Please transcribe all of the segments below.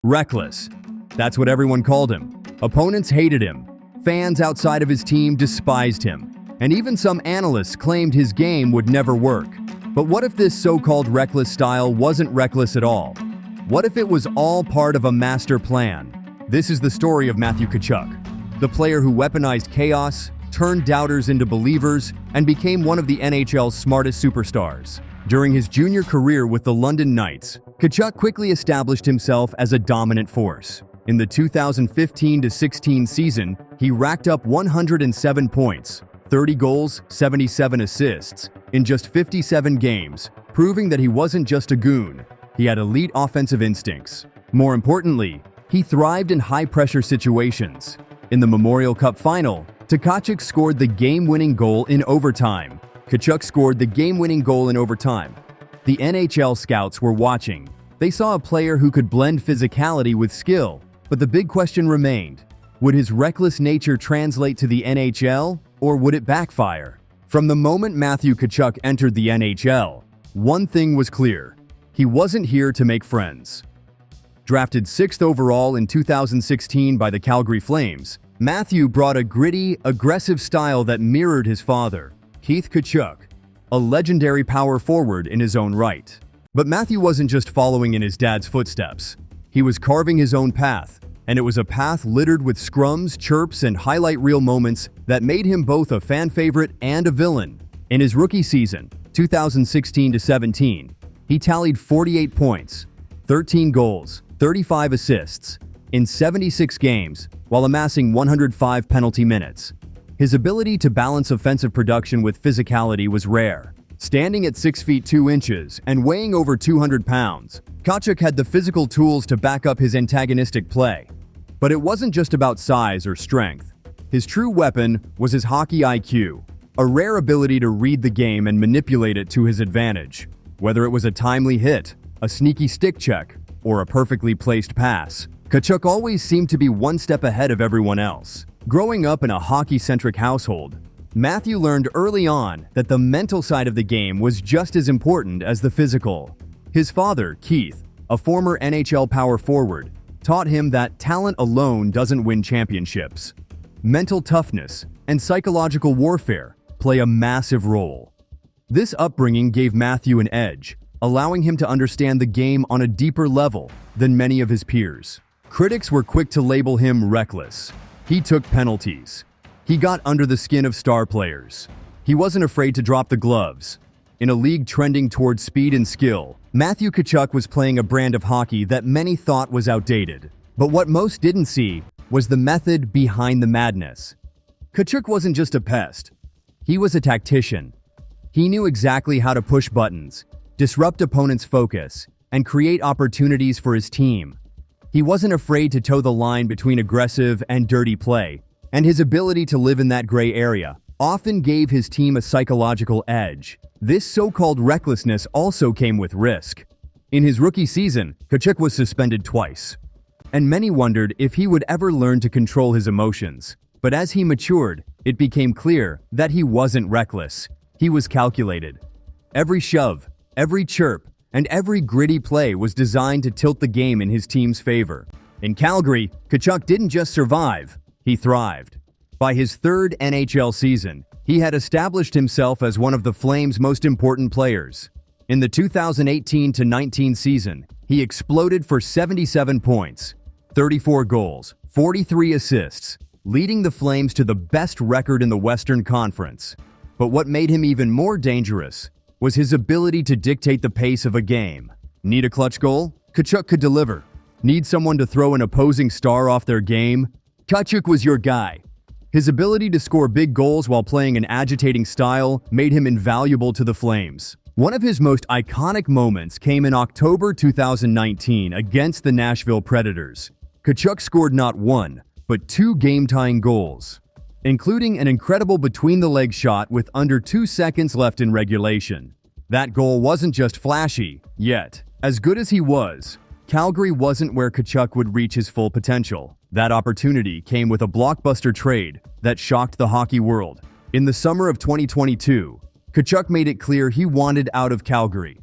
Reckless. That's what everyone called him. Opponents hated him. Fans outside of his team despised him. And even some analysts claimed his game would never work. But what if this so-called reckless style wasn't reckless at all? What if it was all part of a master plan? This is the story of Matthew Tkachuk, the player who weaponized chaos, turned doubters into believers, and became one of the NHL's smartest superstars. During his junior career with the London Knights, Tkachuk quickly established himself as a dominant force. In the 2015-16 season, he racked up 107 points, 30 goals, 77 assists, in just 57 games, proving that he wasn't just a goon. He had elite offensive instincts. More importantly, he thrived in high-pressure situations. In the Memorial Cup final, Tkachuk scored the game-winning goal in overtime. The NHL scouts were watching. They saw a player who could blend physicality with skill, but the big question remained: would his reckless nature translate to the NHL, or would it backfire? From the moment Matthew Tkachuk entered the NHL, one thing was clear: he wasn't here to make friends. Drafted 6th overall in 2016 by the Calgary Flames, Matthew brought a gritty, aggressive style that mirrored his father, Keith Tkachuk, a legendary power forward in his own right. But Matthew wasn't just following in his dad's footsteps. He was carving his own path, and it was a path littered with scrums, chirps, and highlight reel moments that made him both a fan favorite and a villain. In his rookie season, 2016-17, he tallied 48 points, 13 goals, 35 assists, in 76 games, while amassing 105 penalty minutes. His ability to balance offensive production with physicality was rare. Standing at 6 feet 2 inches and weighing over 200 pounds, Tkachuk had the physical tools to back up his antagonistic play. But it wasn't just about size or strength. His true weapon was his hockey IQ, a rare ability to read the game and manipulate it to his advantage. Whether it was a timely hit, a sneaky stick check, or a perfectly placed pass, Tkachuk always seemed to be one step ahead of everyone else. Growing up in a hockey-centric household, Matthew learned early on that the mental side of the game was just as important as the physical. His father, Keith, a former NHL power forward, taught him that talent alone doesn't win championships. Mental toughness and psychological warfare play a massive role. This upbringing gave Matthew an edge, allowing him to understand the game on a deeper level than many of his peers. Critics were quick to label him reckless. He took penalties. He got under the skin of star players. He wasn't afraid to drop the gloves. In a league trending towards speed and skill, Matthew Tkachuk was playing a brand of hockey that many thought was outdated. But what most didn't see was the method behind the madness. Tkachuk wasn't just a pest. He was a tactician. He knew exactly how to push buttons, disrupt opponents' focus, and create opportunities for his team. He wasn't afraid to toe the line between aggressive and dirty play, and his ability to live in that gray area often gave his team a psychological edge. This so-called recklessness also came with risk. In his rookie season, Tkachuk was suspended twice, and many wondered if he would ever learn to control his emotions. But as he matured, it became clear that he wasn't reckless. He was calculated. Every shove, every chirp, and every gritty play was designed to tilt the game in his team's favor. In Calgary, Tkachuk didn't just survive, he thrived. By his third NHL season, he had established himself as one of the Flames' most important players. In the 2018-19 season, he exploded for 77 points, 34 goals, 43 assists, leading the Flames to the best record in the Western Conference. But what made him even more dangerous was his ability to dictate the pace of a game. Need a clutch goal? Tkachuk could deliver. Need someone to throw an opposing star off their game? Tkachuk was your guy. His ability to score big goals while playing an agitating style made him invaluable to the Flames. One of his most iconic moments came in October 2019 against the Nashville Predators. Tkachuk scored not one, but 2 game-tying goals, including an incredible between-the-legs shot with under 2 seconds left in regulation. That goal wasn't just flashy, yet. As good as he was, Calgary wasn't where Tkachuk would reach his full potential. That opportunity came with a blockbuster trade that shocked the hockey world. In the summer of 2022, Tkachuk made it clear he wanted out of Calgary.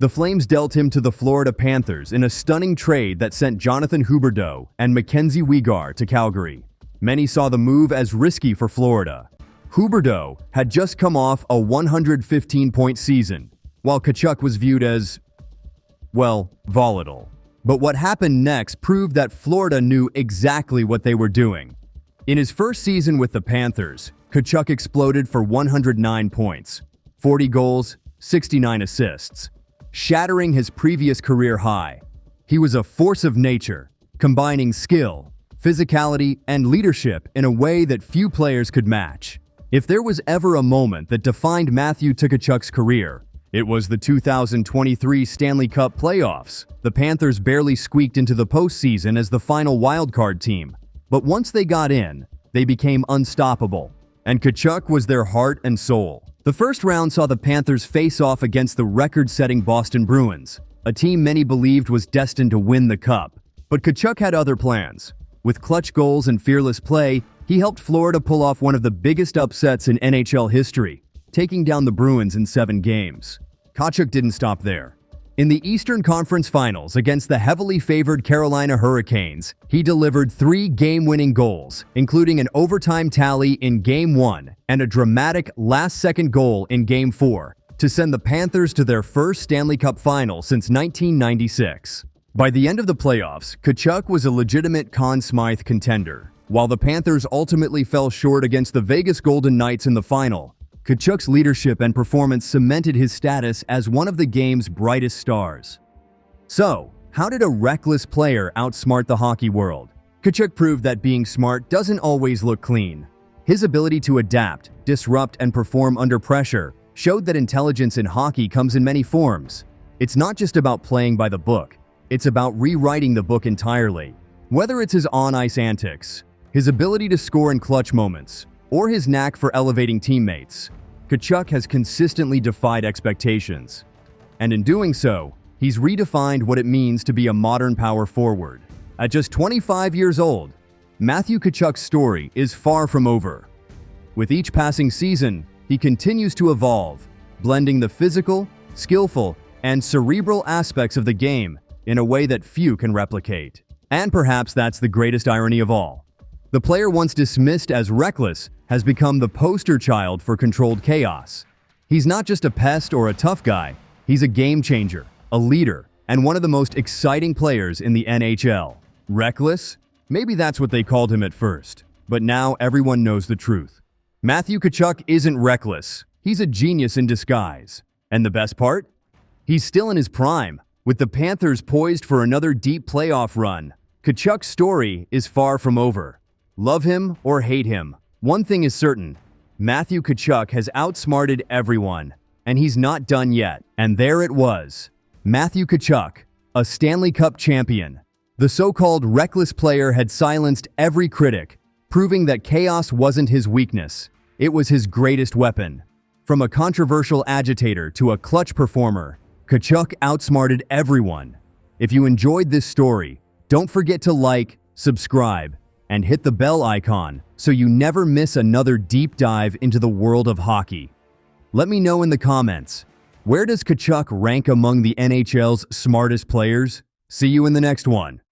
The Flames dealt him to the Florida Panthers in a stunning trade that sent Jonathan Huberdeau and Mackenzie Weegar to Calgary. Many saw the move as risky for Florida. Huberdeau had just come off a 115-point season, while Tkachuk was viewed as, well, volatile. But what happened next proved that Florida knew exactly what they were doing. In his first season with the Panthers, Tkachuk exploded for 109 points, 40 goals, 69 assists, shattering his previous career high. He was a force of nature, combining skill, physicality, and leadership in a way that few players could match. If there was ever a moment that defined Matthew Tkachuk's career, it was the 2023 Stanley Cup playoffs. The Panthers barely squeaked into the postseason as the final wildcard team, but once they got in, they became unstoppable, and Tkachuk was their heart and soul. The first round saw the Panthers face off against the record-setting Boston Bruins, a team many believed was destined to win the Cup. But Tkachuk had other plans. With clutch goals and fearless play, he helped Florida pull off one of the biggest upsets in NHL history, taking down the Bruins in 7 games. Tkachuk didn't stop there. In the Eastern Conference Finals against the heavily favored Carolina Hurricanes, he delivered 3 game-winning goals, including an overtime tally in Game 1 and a dramatic last-second goal in Game 4, to send the Panthers to their first Stanley Cup final since 1996. By the end of the playoffs, Tkachuk was a legitimate Conn Smythe contender. While the Panthers ultimately fell short against the Vegas Golden Knights in the final, Tkachuk's leadership and performance cemented his status as one of the game's brightest stars. So, how did a reckless player outsmart the hockey world? Tkachuk proved that being smart doesn't always look clean. His ability to adapt, disrupt, and perform under pressure showed that intelligence in hockey comes in many forms. It's not just about playing by the book, it's about rewriting the book entirely. Whether it's his on-ice antics, his ability to score in clutch moments, or his knack for elevating teammates, Tkachuk has consistently defied expectations. And in doing so, he's redefined what it means to be a modern power forward. At just 25 years old, Matthew Tkachuk's story is far from over. With each passing season, he continues to evolve, blending the physical, skillful, and cerebral aspects of the game in a way that few can replicate. And perhaps that's the greatest irony of all. The player once dismissed as reckless has become the poster child for controlled chaos. He's not just a pest or a tough guy, he's a game changer, a leader, and one of the most exciting players in the NHL. Reckless? Maybe that's what they called him at first, but now everyone knows the truth. Matthew Tkachuk isn't reckless, he's a genius in disguise. And the best part? He's still in his prime. With the Panthers poised for another deep playoff run, Tkachuk's story is far from over. Love him or hate him, one thing is certain, Matthew Tkachuk has outsmarted everyone, and he's not done yet. And there it was. Matthew Tkachuk, a Stanley Cup champion. The so-called reckless player had silenced every critic, proving that chaos wasn't his weakness. It was his greatest weapon. From a controversial agitator to a clutch performer, Tkachuk outsmarted everyone. If you enjoyed this story, don't forget to like, subscribe, and hit the bell icon so you never miss another deep dive into the world of hockey. Let me know in the comments, where does Tkachuk rank among the NHL's smartest players? See you in the next one.